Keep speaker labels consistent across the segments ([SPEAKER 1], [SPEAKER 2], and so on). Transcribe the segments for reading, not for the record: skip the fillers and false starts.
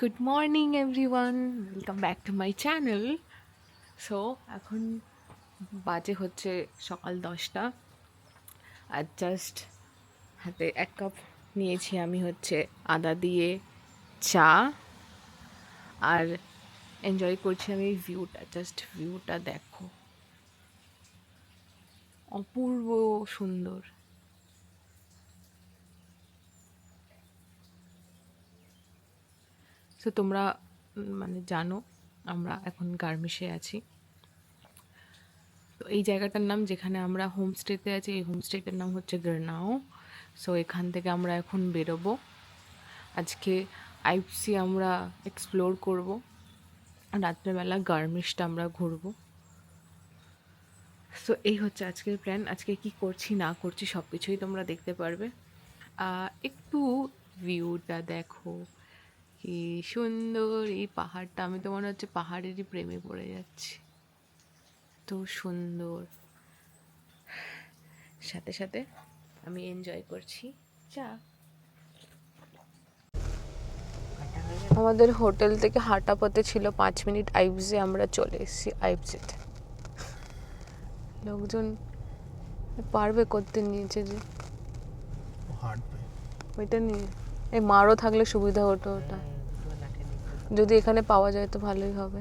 [SPEAKER 1] Good morning everyone, welcome back to my channel. So এখন বাজে হচ্ছে সকাল 10টা। আর জাস্ট হাতে এক কাপ নিয়েছি আমি হচ্ছে আদা দিয়ে চা, আর এনজয় করছি আমি ভিউটা। জাস্ট ভিউটা দেখো, অপূর্ব সুন্দর। সো তোমরা মানে জানো আমরা এখন গার্মিশে আছি। তো এই জায়গাটার নাম, যেখানে আমরা হোমস্টেতে আছি, এই হোমস্টেটার নাম হচ্ছে গিরনাও। সো এখান থেকে আমরা এখন বেরোবো। আজকে আইফসি আমরা এক্সপ্লোর করব, রাত্রেবেলা গার্মিশটা আমরা ঘুরবো। সো এই হচ্ছে আজকের প্ল্যান। আজকে কি করছি না করছি সব কিছুই তোমরা দেখতে পারবে। একটু ভিউটা দেখো, কি সুন্দর এই পাহাড়টা। আমি তো মনে হচ্ছে পাহাড়েরই প্রেমে পড়ে যাচ্ছি, এত সুন্দর। সাথে সাথে আমি এনজয় করছি চা। আমাদের হোটেল থেকে হাঁটা পথে ছিল 5 মিনিট আইফজে, আমরা চলে এসেছি আইফজেতে। লোকজন পারবে করতে নিয়েছে যে ওইটা নিয়ে, এই মারও থাকলে সুবিধা হতো ওটা, যদি এখানে পাওয়া যায় তো ভালোই হবে।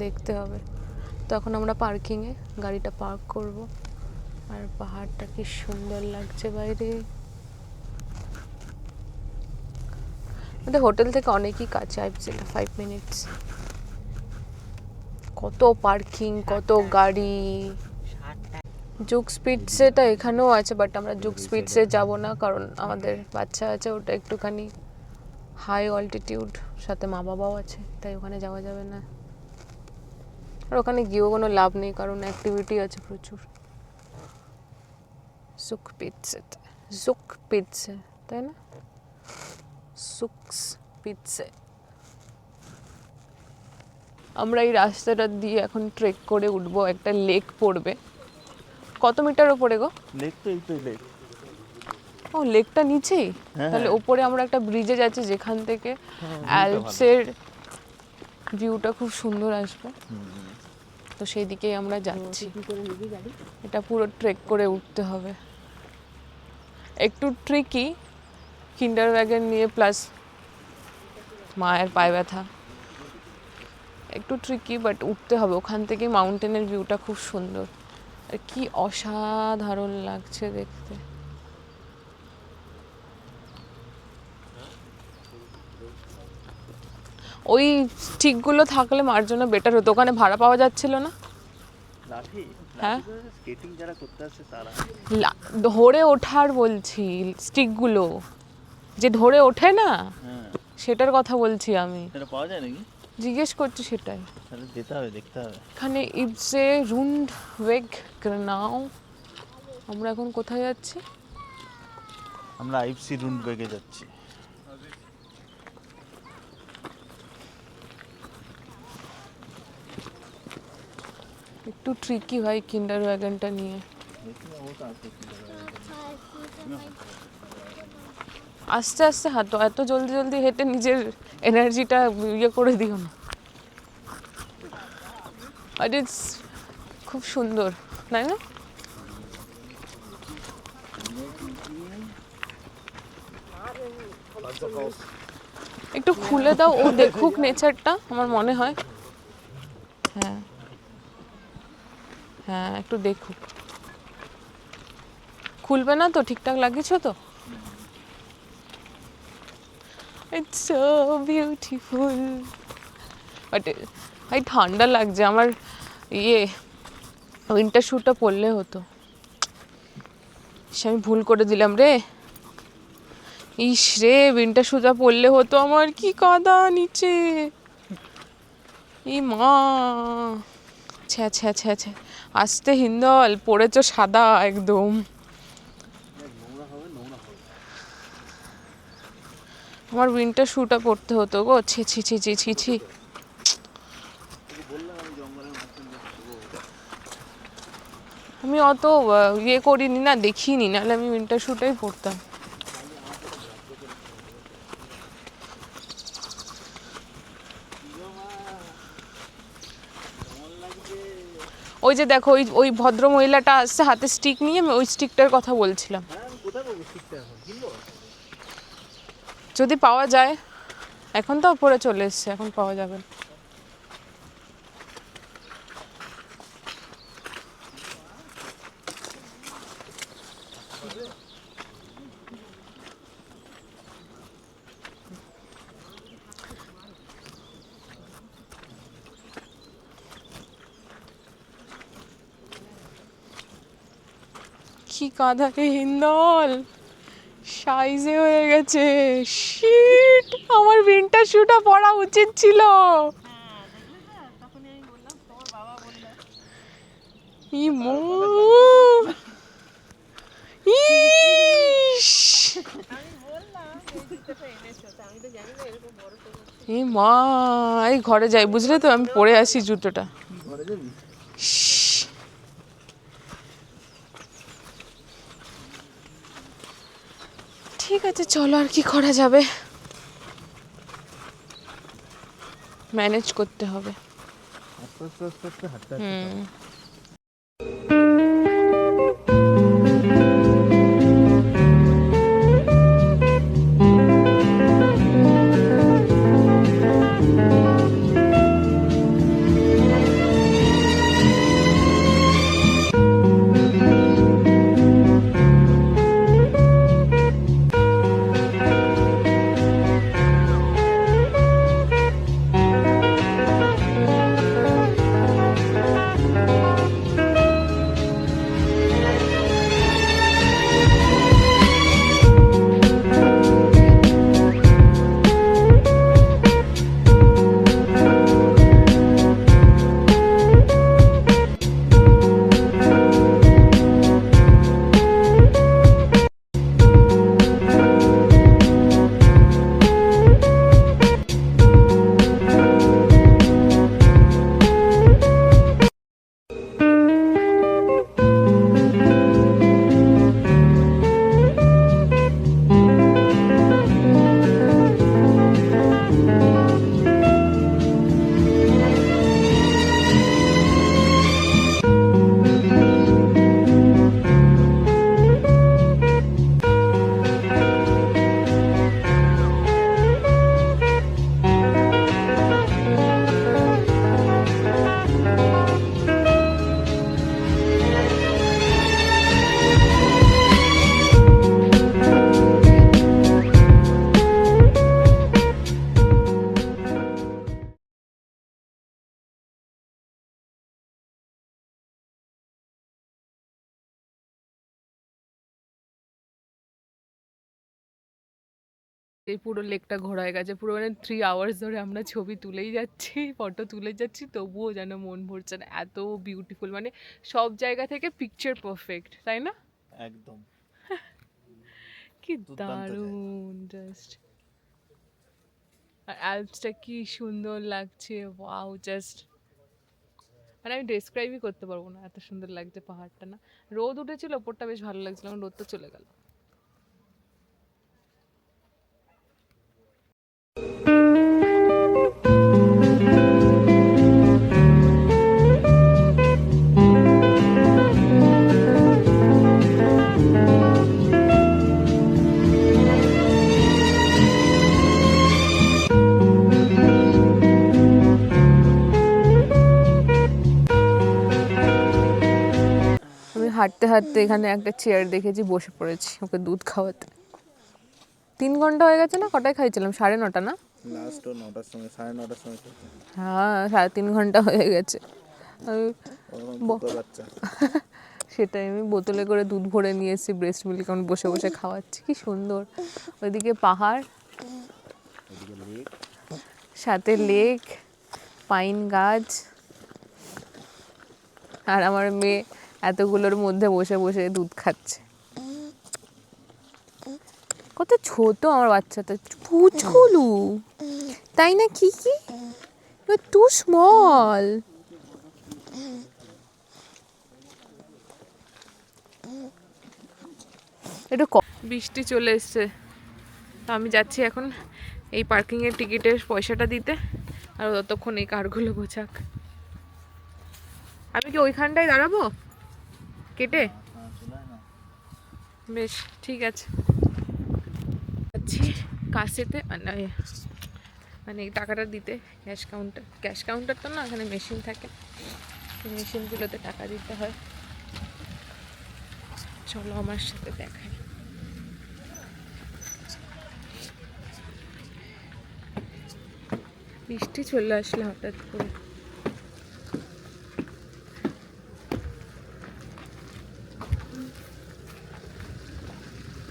[SPEAKER 1] দেখতে হবে। তো এখন আমরা পার্কিংয়ে গাড়িটা পার্ক করব। আর পাহাড়টা কি সুন্দর লাগছে বাইরে। আমাদের হোটেল থেকে অনেকই কাছে আইফজেটা, 5 মিনিটস। কত পার্কিং, কত গাড়ি। জুক স্পিডসেটা এখানেও আছে, বাট আমরা জুক স্পিডসে যাব না, কারণ আমাদের বাচ্চা আছে, ওটা একটুখানি হাই অল্টিটিউড, সাথে মা বাবাও আছে, তাই ওখানে যাওয়া যাবে না। আর ওখানে গিয়েও কোনো লাভ নেই, কারণ অ্যাক্টিভিটি আছে প্রচুর। জুক পিটসে, তাই না? সুকস পিটসে। আমরা এই রাস্তাটা দিয়ে এখন ট্রেক করে উঠবো, একটা লেক পড়বে। কত মিটার ওপরে গো?
[SPEAKER 2] লেক তো এই তো লেক।
[SPEAKER 1] ও, লেকটা নিচেই? তাহলে ওপরে আমরা একটা ব্রিজে যাচ্ছি, যেখান থেকে অ্যালপসের ভিউটা খুব সুন্দর আসবে। তো সেই দিকেই আমরা যাচ্ছি। এটা পুরো ট্রেক করে উঠতে হবে, একটু ট্রিকি। কিন্ডার ওয়াগন নিয়ে, প্লাস মায়ের পায়ে ব্যথা, একটু ট্রিকি, বাট উঠতে হবে। ওখান থেকে মাউন্টেনের ভিউটা খুব সুন্দর, আর কি অসাধারণ লাগছে দেখতে। ওই স্টিকগুলো থাকলে মার জন্য বেটার হতো, ওখানে ভাড়া পাওয়া যাচ্ছিল না। হ্যাঁ,
[SPEAKER 2] স্কেটিং যারা করতে আসে তারা
[SPEAKER 1] ধরে ওঠার বলছি, স্টিকগুলো যে ধরে ওঠে না, সেটার কথা বলছি আমি।
[SPEAKER 2] সেটা পাওয়া যায় নাকি?
[SPEAKER 1] জিজ্ঞেস করছি সেটাই।
[SPEAKER 2] তাহলে যেতে হবে, দেখতে হবে।
[SPEAKER 1] এখানে ইবসে রুন্ড ওয়েগ গ্রানাও। আমরা এখন কোথায় যাচ্ছি?
[SPEAKER 2] আমরা আইফসি রুন্ডবেগে যাচ্ছি।
[SPEAKER 1] একটু ট্রিকি ভাই কিন্ডার ওয়াগনটা নিয়ে। আস্তে আস্তে হাঁটো, এত জলদি জলদি হেঁটে নিজের এনার্জিটা ইয়ে করে দিও না। আর ইটস খুব সুন্দর, তাই না? একটু খুলে দাও, ও দেখুক নেচারটা, আমার মনে হয়। হ্যাঁ হ্যাঁ, একটু দেখুক। খুলবে না তো? ঠিকঠাক লাগিয়েছো তো? It's so beautiful. বাট ভাই ঠান্ডা লাগছে আমার, ইয়ে উইন্টার শ্যুটা পরলে হতো। আমি ভুল করে দিলাম রে। ইস রে, উইন্টার শ্যুটা পরলে হতো আমার। কি কাদা নিচে, ই মা। ছ্যা ছ্যা ছ্যা ছ্যা, আস্তে হিন্দল, পড়েছো সাদা একদম। আমার উইন্টার শ্যুটা পরতে হতো গো। ছি ছি ছি ছি ছি ছি। আমি অত ইয়ে করিনি না, দেখিনি, নাহলে আমি উইন্টার শ্যুটাই পরতাম। ওই যে দেখো ওই ওই ভদ্র মহিলাটা আসছে হাতে স্টিক নিয়ে, আমি ওই স্টিকটার কথা বলছিলাম। যদি পাওয়া যায়, এখন তো পরে চলে এসছে, এখন পাওয়া যাবে না। কি কাঁধা রে হিন্দল, সাইজে হয়ে গেছে। শিট, আমার উইন্টার শ্যুটা পরা উচিত ছিল। ই মো, ইস, এ মা, এই ঘরে যাই বুঝলে তো, আমি পরে আসি জুতোটা। ঠিক আছে চলো, আর কি করা যাবে, ম্যানেজ করতে হবে। হুম। এই পুরো লেকটা ঘোরা হয়ে গেছে, পুরো মানে 3 আওয়ার্স ধরে আমরা ছবি তুলেই যাচ্ছি, ফটো তুলে যাচ্ছি, তবুও যেন মন ভরছে না, এত বিউটিফুল, মানে সব জায়গা থেকে পিকচার পারফেক্ট, তাই না?
[SPEAKER 2] একদম
[SPEAKER 1] কি
[SPEAKER 2] দুর্দান্ত জায়গা।
[SPEAKER 1] দারুণ জাস্ট। আর অ্যালপসটা কি সুন্দর লাগছে, ওয়াও, জাস্ট মানে আমি ডেসক্রাইবই করতে পারবো না, এত সুন্দর লাগছে পাহাড়টা না। রোদ উঠেছিল, ওপরটা বেশ ভালো লাগছিল, এখন রোদটা চলে গেল। আমি হাঁটতে হাঁটতে এখানে একটা চেয়ার দেখেছি, বসে পড়েছি ওকে দুধ খাওয়াতে। 3 ঘন্টা হয়ে গেছে না? কটায় খাইছিলাম? 9:30 না?
[SPEAKER 2] লাস্ট 9টার সময়, 9:30টার সময় খেতে।
[SPEAKER 1] হ্যাঁ, 3.5 ঘন্টা হয়ে গেছে। আমি
[SPEAKER 2] বাচ্চা
[SPEAKER 1] সেটাই, আমি বোতলে করে দুধ ভরে নিয়ে এসেছি, ব্রেস্ট মিল্ক আমি বসে বসে খাওয়াচ্ছি। কি সুন্দর, ওইদিকে পাহাড়, সাথে লেক, পাইন গাছ, আর আমার মেয়ে এতগুলোর মধ্যে বসে বসে দুধ খাচ্ছে। কত ছোট আমার বাচ্চাটা, পুচকুলু, তাই না? কি কি, টু স্মল। একটু বৃষ্টি চলে এসছে, তো আমি যাচ্ছি এখন এই পার্কিংয়ের টিকিটের পয়সাটা দিতে, আর ততক্ষণ এই কারগুলো গোছাক। আমি কি ওইখানটায় দাঁড়াবো কেটে? বেশ, ঠিক আছে। যাচ্ছি কাছেতে, মানে এই টাকাটা দিতে ক্যাশ কাউন্টার তো না, এখানে মেশিন থাকে, মেশিনগুলোতে টাকা দিতে হয়। চলো আমার সাথে দেখাই। বৃষ্টি চলে আসলে হঠাৎ করে।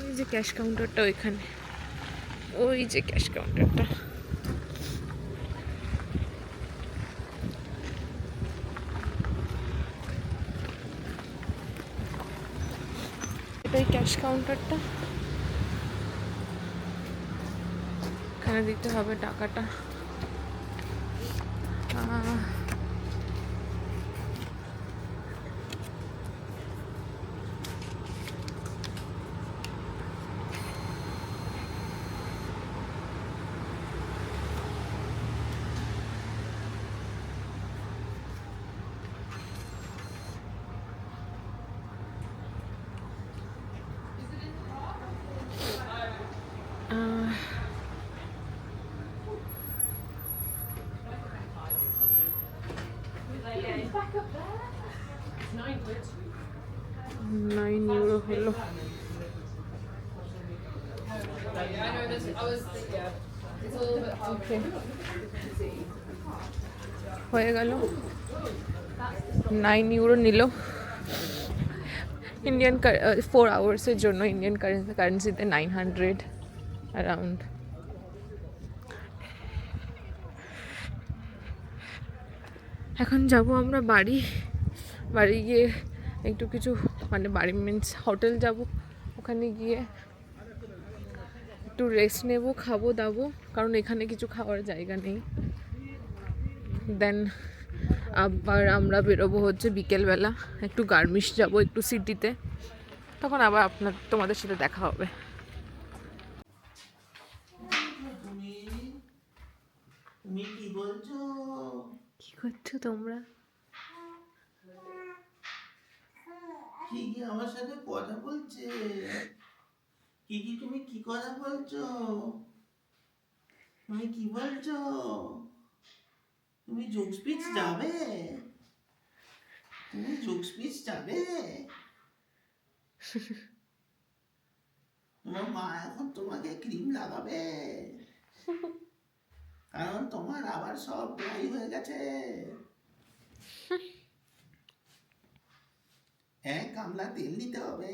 [SPEAKER 1] এই যে ক্যাশ কাউন্টারটা ওইখানে, ওই যে ক্যাশ কাউন্টারটা। এটাই ক্যাশ কাউন্টারটা, এখানে দিতে হবে টাকাটা। €9 হলো। হয়ে গেল, €9 নিল ইন্ডিয়ান 4 আওয়ার্সের জন্য। ইন্ডিয়ান কারেন্সিতে 900 অ্যারাউন্ড। এখন যাব আমরা বাড়ি গিয়ে একটু কিছু, মানে বাড়ি মিন্স হোটেল যাব, ওখানে গিয়ে একটু রেস্ট নেব, খাবো দাবো, কারণ এখানে কিছু খাওয়ার জায়গা নেই। দেন আবার আমরা বেরোবো হচ্ছে বিকেলবেলা, একটু গার্মিশ যাব, একটু সিটিতে, তখন আবার তোমাদের সাথে দেখা হবে।
[SPEAKER 3] তুমি কি বলছো?
[SPEAKER 1] কি করছো তোমরা?
[SPEAKER 3] কি আমার সাথে কথা বলছে? কি তুমি কি কথা বলছো? তুমি কি বলছো? তুমি যোগ স্পিচ যাবে? তুমি যোগ স্পিচ যাবে? তোমার মা এখন তোমাকে ক্রিম লাগাবে, কারণ তোমার আবার সব ড্রাই হয়ে গেছে। কামলা তেল নিতে হবে।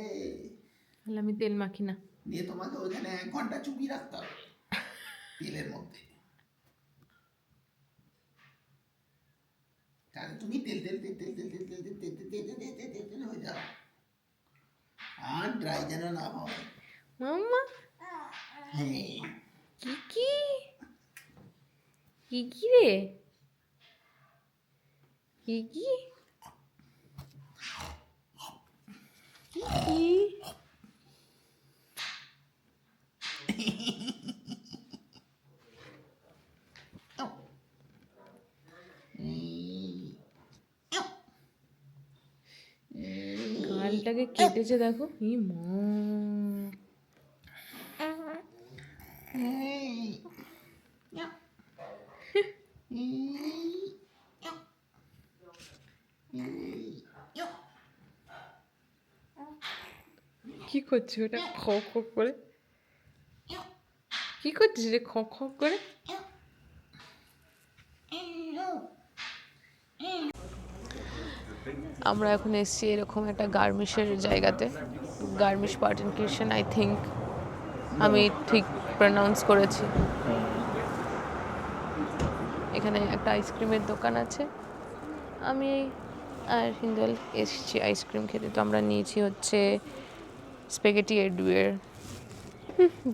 [SPEAKER 1] আমি তেল মাখি না।
[SPEAKER 3] দিয়ে তোমাকে ওখানে 1 ঘন্টা চুপিয়ে রাখতে হবে তেলের মধ্যে, তাহলে তুমি তেল তেল তেল তেল তেল তেল তেল তেল তেল তেল তেল তেল তেল তেল তেল হয়ে যাও, আর ড্রাই যেন না হয়।
[SPEAKER 1] মাম্মা
[SPEAKER 3] হ্যাঁ,
[SPEAKER 1] কি রে, কি গালটাকে কেটেছে দেখো। ই মা, কি করছিস ওটা খ খ করে? কি করছিস রে খ খ করে? আমরা এখন এসেছি এরকম একটা গার্মিশের জায়গাতে, গার্মিশ পার্টন কিচেন, আই থিঙ্ক আমি ঠিক প্রনাউন্স করেছি। এখানে একটা আইসক্রিমের দোকান আছে, আমি আর হিন্দল এসেছি আইসক্রিম খেতে। তো আমরা নিয়েছি হচ্ছে স্প্যাগেটি এডবিয়ার,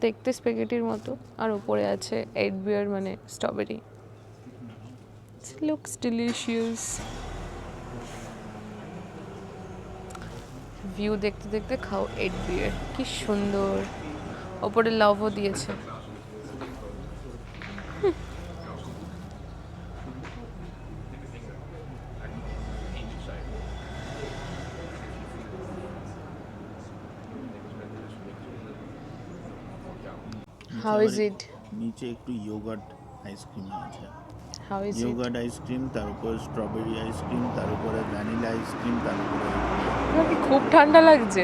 [SPEAKER 1] দেখতে স্প্যাগেটির মতো, আর উপরে আছে এডবিয়ার মানে স্ট্রবেরি। লুকস ডিলিশিয়াস, ভিউ দেখতে দেখতে খাও 8 বিয়ার। কি সুন্দর, ওপরে লাভও দিয়েছে। How is it?
[SPEAKER 2] নিচে একটু ইয়োগার্ট আইসক্রিম আছে।
[SPEAKER 1] How is it?
[SPEAKER 2] Yogurt ice cream, তার উপর স্ট্রবেরি আইসক্রিম, তার উপরে ভ্যানিলা আইসক্রিম, তার উপরে
[SPEAKER 1] তোমার কি খুব ঠান্ডা লাগছে?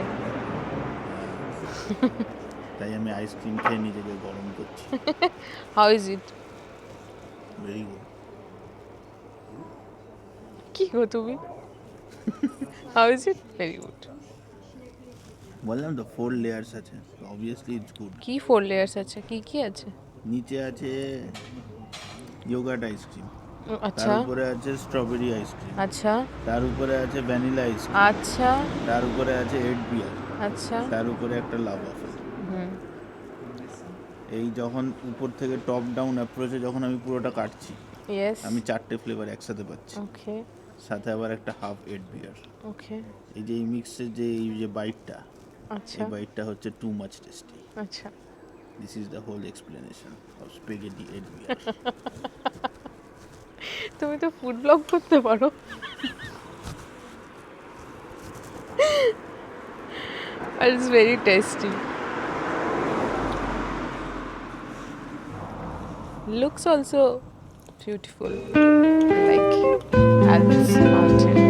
[SPEAKER 2] তাই আমি আইসক্রিম খেয়ে নিজেকে গরম করছি।
[SPEAKER 1] How is it?
[SPEAKER 2] Very good.
[SPEAKER 1] কি গো তুমি? How is it? Very good.
[SPEAKER 2] বললাম তো 4 লেয়ার্স আছে, অবভিয়াসলি ইটস গুড।
[SPEAKER 1] কি 4 লেয়ার্স আছে? কি কি আছে?
[SPEAKER 2] নিচে আছে ইয়োগার্ট আইসক্রিম,
[SPEAKER 1] আচ্ছা
[SPEAKER 2] তার উপরে আছে স্ট্রবেরি আইসক্রিম,
[SPEAKER 1] আচ্ছা
[SPEAKER 2] তার উপরে আছে ভ্যানিলা আইসক্রিম,
[SPEAKER 1] আচ্ছা
[SPEAKER 2] তার উপরে আছে 8 বিয়ার,
[SPEAKER 1] আচ্ছা।
[SPEAKER 2] তার উপরে একটা লাভ অফার।
[SPEAKER 1] হুম।
[SPEAKER 2] এই যখন উপর থেকে টপ ডাউন অ্যাপ্রোচে যখন আমি পুরোটা কাটছি,
[SPEAKER 1] ইয়েস।
[SPEAKER 2] আমি 4টে ফ্লেভার একসাথে পাচ্ছি,
[SPEAKER 1] ওকে
[SPEAKER 2] সাথে আবার একটা হাফ 8 বিয়ার।
[SPEAKER 1] ওকে
[SPEAKER 2] এই যে এই মিক্সের যে এই যে বাইটটা,
[SPEAKER 1] আচ্ছা
[SPEAKER 2] এই বাইটটা হচ্ছে টু মাচ টেস্টি।
[SPEAKER 1] আচ্ছা।
[SPEAKER 2] This is the whole explanation of spaghetti 8 beer.
[SPEAKER 1] তুমি তো ফুড ব্লগ করতে পারো। It's very tasty. Looks also beautiful, like Alps mountain.